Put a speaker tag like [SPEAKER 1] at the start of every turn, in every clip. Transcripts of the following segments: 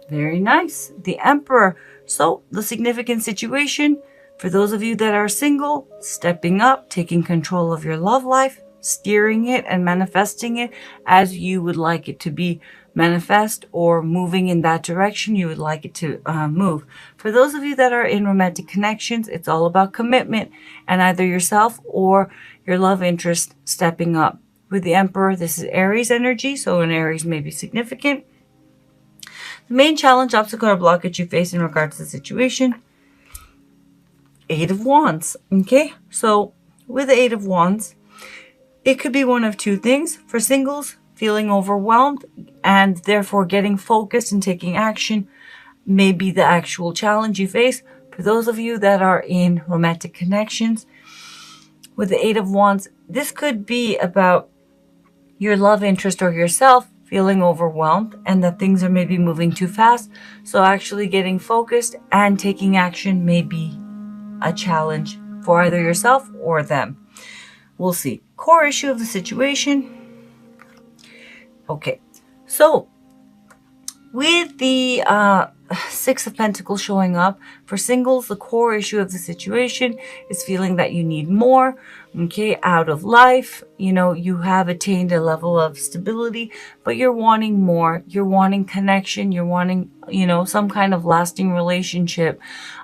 [SPEAKER 1] Very nice. The Emperor. So the significant situation for those of you that are single, stepping up, taking control of your love life, steering it and manifesting it as you would like it to be manifest, or moving in that direction you would like it to move. For those of you that are in romantic connections, it's all about commitment and either yourself or your love interest stepping up. With the Emperor, this is Aries energy, so an Aries may be significant. The main challenge, obstacle, or blockage you face in regards to the situation, Eight of Wands. Okay, so with the Eight of Wands, it could be one of two things. For singles, feeling overwhelmed and therefore getting focused and taking action may be the actual challenge you face. For those of you that are in romantic connections, with the Eight of Wands, this could be about your love interest or yourself feeling overwhelmed and that things are maybe moving too fast. So actually getting focused and taking action may be a challenge for either yourself or them. We'll see. Core issue of the situation. Okay, so with the Six of Pentacles showing up, for singles, the core issue of the situation is feeling that you need more, okay, out of life. You know, you have attained a level of stability, but you're wanting more. You're wanting connection. You're wanting, you know, some kind of lasting relationship.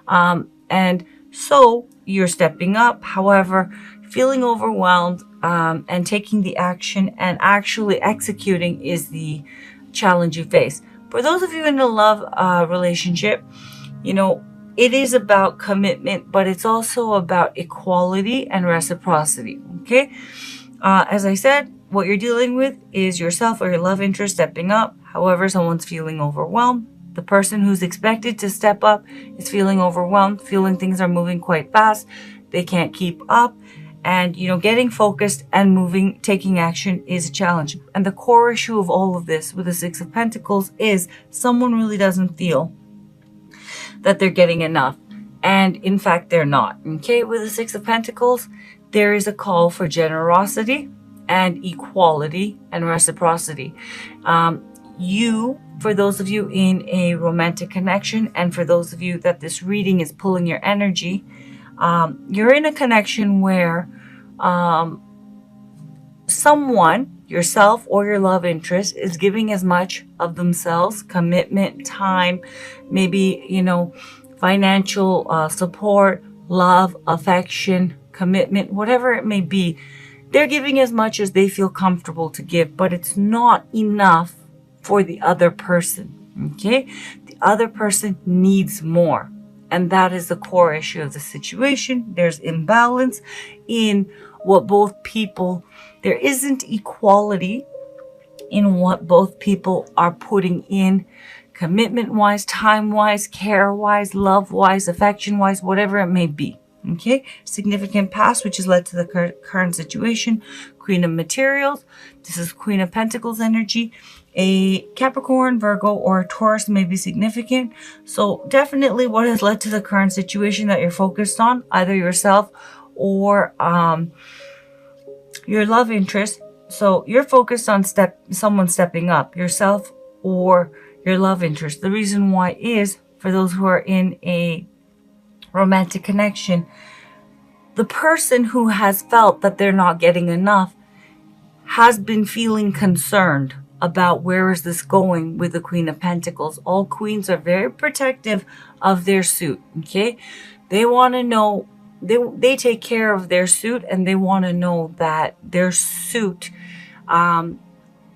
[SPEAKER 1] And so you're stepping up. However, feeling overwhelmed and taking the action and actually executing is the challenge you face. For those of you in a love relationship, you know, it is about commitment, but it's also about equality and reciprocity, okay? As I said, what you're dealing with is yourself or your love interest stepping up. However, someone's feeling overwhelmed. The person who's expected to step up is feeling overwhelmed, feeling things are moving quite fast. They can't keep up. And, you know, getting focused and moving, taking action is a challenge. And the core issue of all of this with the Six of Pentacles is someone really doesn't feel that they're getting enough. And in fact, they're not. Okay, with the Six of Pentacles, there is a call for generosity and equality and reciprocity. For those of you in a romantic connection, and for those of you that this reading is pulling your energy, you're in a connection where someone, yourself or your love interest, is giving as much of themselves, commitment, time, maybe, you know, financial support, love, affection, commitment, whatever it may be. They're giving as much as they feel comfortable to give, but it's not enough for the other person, okay? The other person needs more. And that is the core issue of the situation. There's imbalance in what both people, there isn't equality in what both people are putting in, commitment-wise, time-wise, care-wise, love-wise, affection-wise, whatever it may be. Okay, significant past, which has led to the current situation. Queen of Materials. This is Queen of Pentacles energy. A Capricorn, Virgo, or a Taurus may be significant. So definitely what has led to the current situation that you're focused on, either yourself or your love interest. So you're focused on someone stepping up, yourself or your love interest. The reason why is, for those who are in a romantic connection, the person who has felt that they're not getting enough has been feeling concerned about where is this going with the Queen of Pentacles. All queens are very protective of their suit, okay? They want to know, they take care of their suit, and they want to know that their suit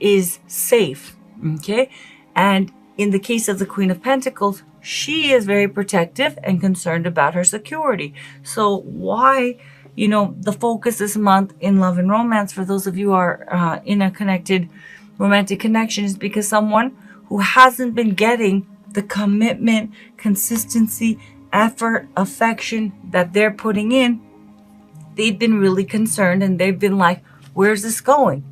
[SPEAKER 1] is safe, okay? And in the case of the Queen of Pentacles, she is very protective and concerned about her security. So why, you know, the focus this month in love and romance, for those of you who are in a connected romantic connection, is because someone who hasn't been getting the commitment, consistency, effort, affection that they're putting in, they've been really concerned, and they've been like, where's this going?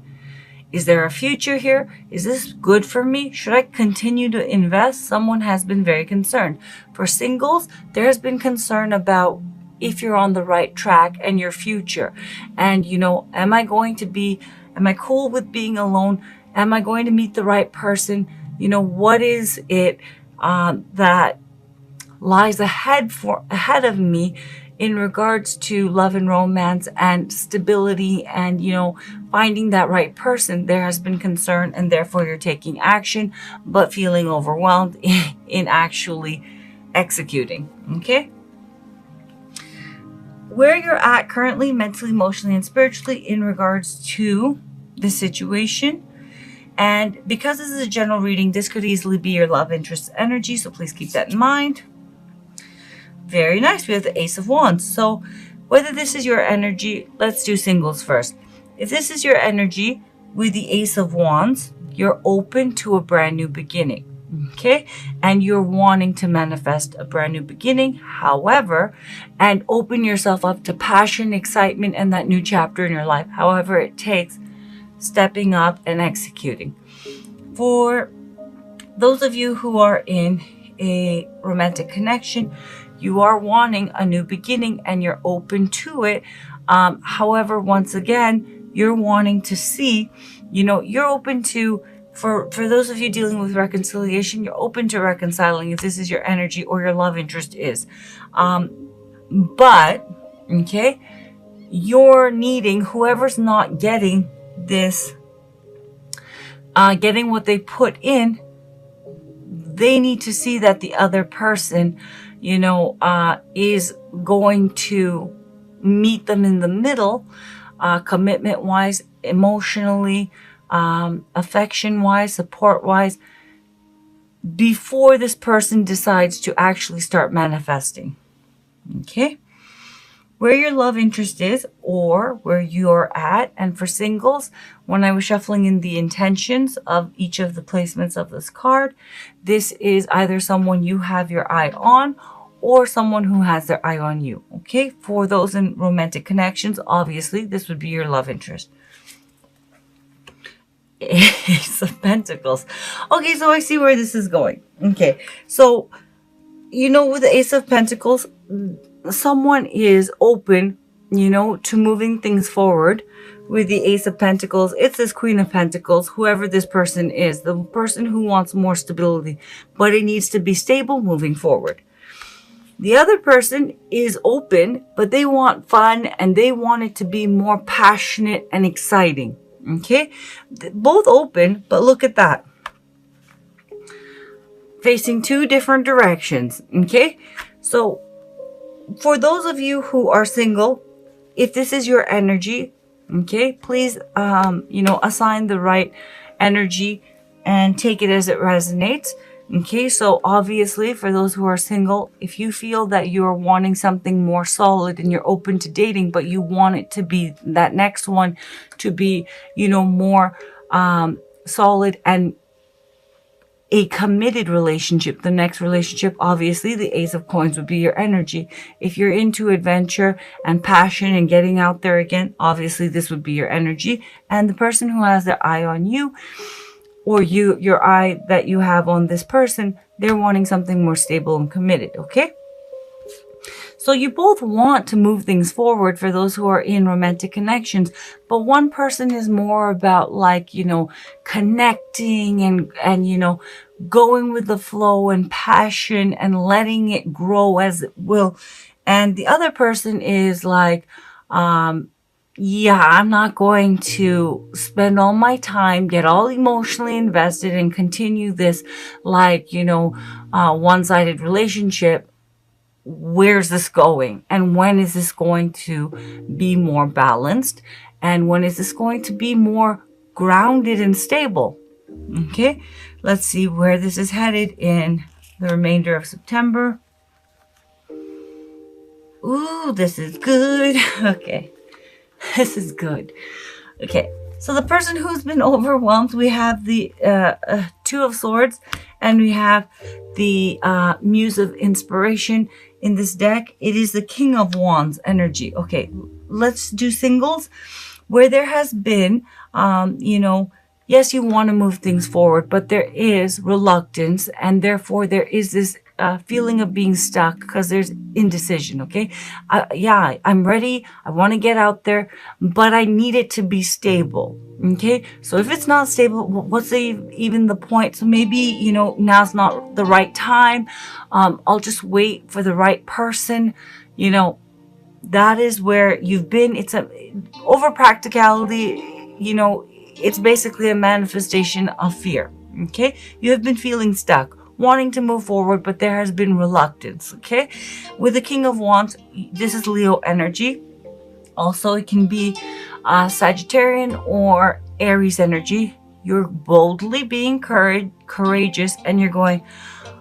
[SPEAKER 1] Is there a future here? Is this good for me? Should I continue to invest? Someone has been very concerned. For singles, there has been concern about if you're on the right track and your future. And, you know, am I cool with being alone? Am I going to meet the right person? You know, what is it? that lies ahead of me in regards to love and romance and stability and, finding that right person. There has been concern, and therefore you're taking action, but feeling overwhelmed in actually executing. Okay? Where you're at currently, mentally, emotionally, and spiritually in regards to the situation. And because this is a general reading, this could easily be your love interest energy, so please keep that in mind. Very nice. We have the Ace of Wands. So whether this is your energy, let's do singles first. If this is your energy with the Ace of Wands, you're open to a brand new beginning. Okay? And you're wanting to manifest a brand new beginning. However, and open yourself up to passion, excitement, and that new chapter in your life. However it takes, stepping up and executing. For those of you who are in a romantic connection, you are wanting a new beginning and you're open to it. However, once again, you're wanting to see, you're open to, for those of you dealing with reconciliation, you're open to reconciling if this is your energy or your love interest is. But, okay, you're needing, whoever's not getting this, getting what they put in, they need to see that the other person, is going to meet them in the middle, commitment-wise, emotionally, affection-wise, support-wise, before this person decides to actually start manifesting. Okay? Where your love interest is or where you're at. And for singles, when I was shuffling in the intentions of each of the placements of this card, this is either someone you have your eye on or someone who has their eye on you. Okay? For those in romantic connections, obviously, this would be your love interest. Ace of Pentacles. Okay, so I see where this is going. Okay, so, with the Ace of Pentacles, someone is open, to moving things forward. With the Ace of Pentacles, it's this Queen of Pentacles, whoever this person is, the person who wants more stability, but it needs to be stable moving forward. The other person is open, but they want fun and they want it to be more passionate and exciting. Okay? Both open, but look at that. Facing two different directions. Okay? So, for those of you who are single, if this is your energy, okay, please, assign the right energy and take it as it resonates. Okay, so obviously for those who are single, if you feel that you're wanting something more solid and you're open to dating, but you want it to be that next one to be, more solid and a committed relationship, the next relationship, obviously the Ace of Coins would be your energy. If you're into adventure and passion and getting out there again, obviously this would be your energy. And the person who has their eye on you, or your eye that you have on this person, they're wanting something more stable and committed, okay? So you both want to move things forward for those who are in romantic connections, but one person is more about connecting and going with the flow and passion and letting it grow as it will. And the other person is like, I'm not going to spend all my time, get all emotionally invested and continue this one-sided relationship. Where's this going? And when is this going to be more balanced? And when is this going to be more grounded and stable? Okay, let's see where this is headed in the remainder of September. Ooh, this is good. Okay. This is good. Okay, so the person who's been overwhelmed, we have the Two of Swords, and we have the Muse of Inspiration in this deck. It is the King of Wands energy. Okay, let's do singles. Where there has been, yes, you want to move things forward, but there is reluctance, and therefore there is this feeling of being stuck because there's indecision. Okay, yeah, I'm ready, I want to get out there, but I need it to be stable. Okay, so if it's not stable, what's even the point? So maybe, you know, now's not the right time. I'll just wait for the right person. You know, that is where you've been. It's a over practicality, you know, it's basically a manifestation of fear. Okay, you have been feeling stuck, wanting to move forward, but there has been reluctance. Okay, with the King of Wands, this is Leo energy. Also, it can be Sagittarian or Aries energy. You're boldly being courageous, and you're going,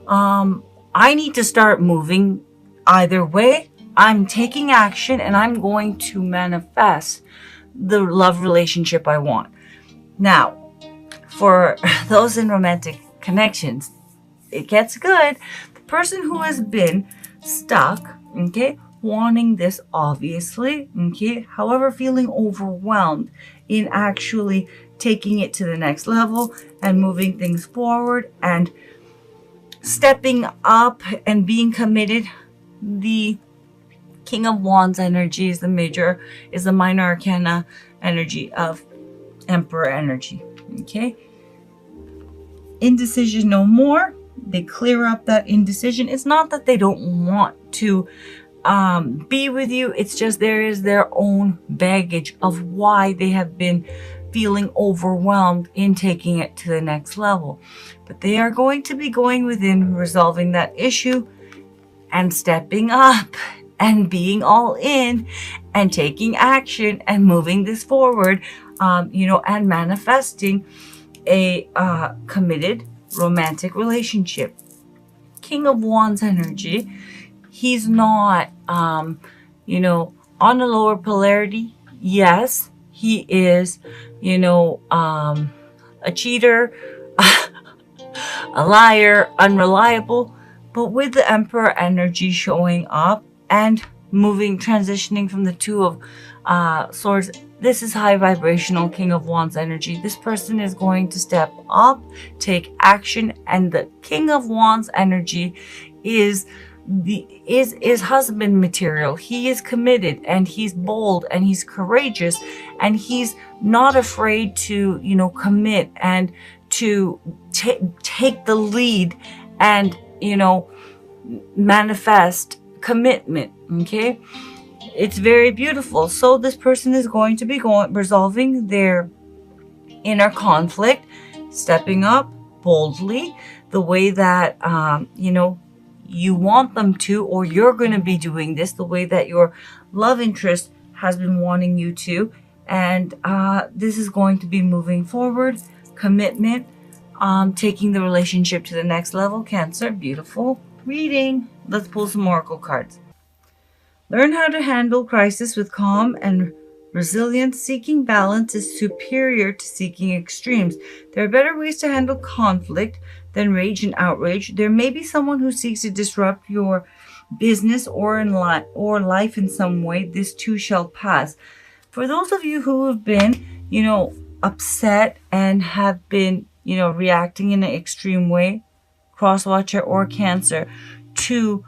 [SPEAKER 1] I need to start moving. Either way, I'm taking action and I'm going to manifest the love relationship I want. Now, for those in romantic connections, it gets good. The person who has been stuck, okay, wanting this obviously, okay, however, feeling overwhelmed in actually taking it to the next level and moving things forward and stepping up and being committed. The King of Wands energy is the minor arcana energy of Emperor energy. Okay, indecision no more. They clear up that indecision. It's not that they don't want to be with you, it's just there is their own baggage of why they have been feeling overwhelmed in taking it to the next level. But they are going to be going within, resolving that issue and stepping up and being all in and taking action and moving this forward, you know, and manifesting a committed romantic relationship. King of Wands energy, he's not, you know, on a lower polarity. Yes, he is, you know, a cheater, a liar, unreliable. But with the Emperor energy showing up and moving, transitioning from the Two of Swords, this is high vibrational King of Wands energy. This person is going to step up, take action, and the King of Wands energy is husband material. He is committed and he's bold and he's courageous and he's not afraid to, you know, commit and to take the lead and, you know, manifest commitment. Okay, it's very beautiful. So this person is going to be resolving their inner conflict, stepping up boldly the way that you know, you want them to, or you're going to be doing this the way that your love interest has been wanting you to. And this is going to be moving forward, commitment, taking the relationship to the next level. Cancer, beautiful reading. Let's pull some oracle cards. Learn how to handle crisis with calm and resilience. Seeking balance is superior to seeking extremes. There are better ways to handle conflict than rage and outrage. There may be someone who seeks to disrupt your business or life in some way. This too shall pass. For those of you who have been, you know, upset and have been, you know, reacting in an extreme way, cross-watcher or Cancer, to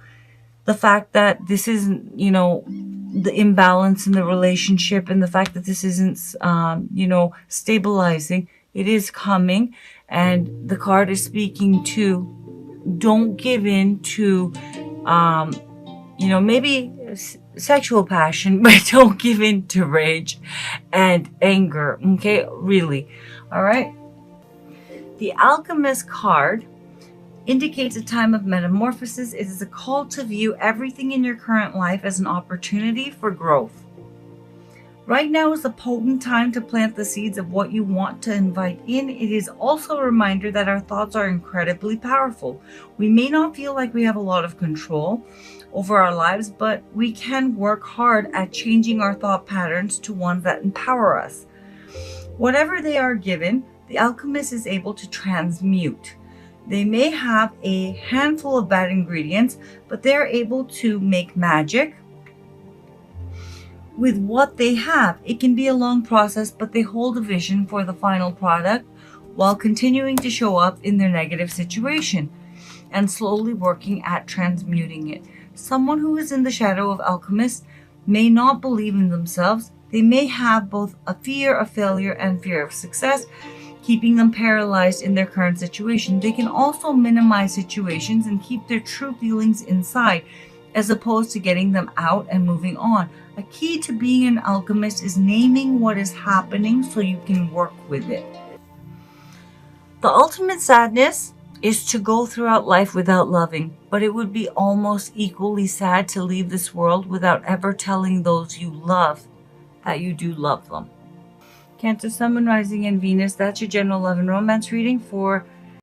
[SPEAKER 1] the fact that this isn't, you know, the imbalance in the relationship and the fact that this isn't, you know, stabilizing. It is coming, and the card is speaking to, don't give in to, you know, maybe sexual passion, but don't give in to rage and anger. Okay, really. All right. The Alchemist card indicates a time of metamorphosis. It is a call to view everything in your current life as an opportunity for growth. Right now is a potent time to plant the seeds of what you want to invite in. It is also a reminder that our thoughts are incredibly powerful. We may not feel like we have a lot of control over our lives, but we can work hard at changing our thought patterns to ones that empower us. Whatever they are given, the alchemist is able to transmute. They may have a handful of bad ingredients, but they're able to make magic with what they have. It can be a long process, but they hold a vision for the final product while continuing to show up in their negative situation. and slowly working at transmuting it. Someone who is in the shadow of alchemists may not believe in themselves. They may have both a fear of failure and fear of success, keeping them paralyzed in their current situation. They can also minimize situations and keep their true feelings inside, as opposed to getting them out and moving on. A key to being an alchemist is naming what is happening so you can work with it. The ultimate sadness is to go throughout life without loving, but it would be almost equally sad to leave this world without ever telling those you love that you do love them. Cancer, Sun, Moon, Rising, and Venus, that's your general love and romance reading for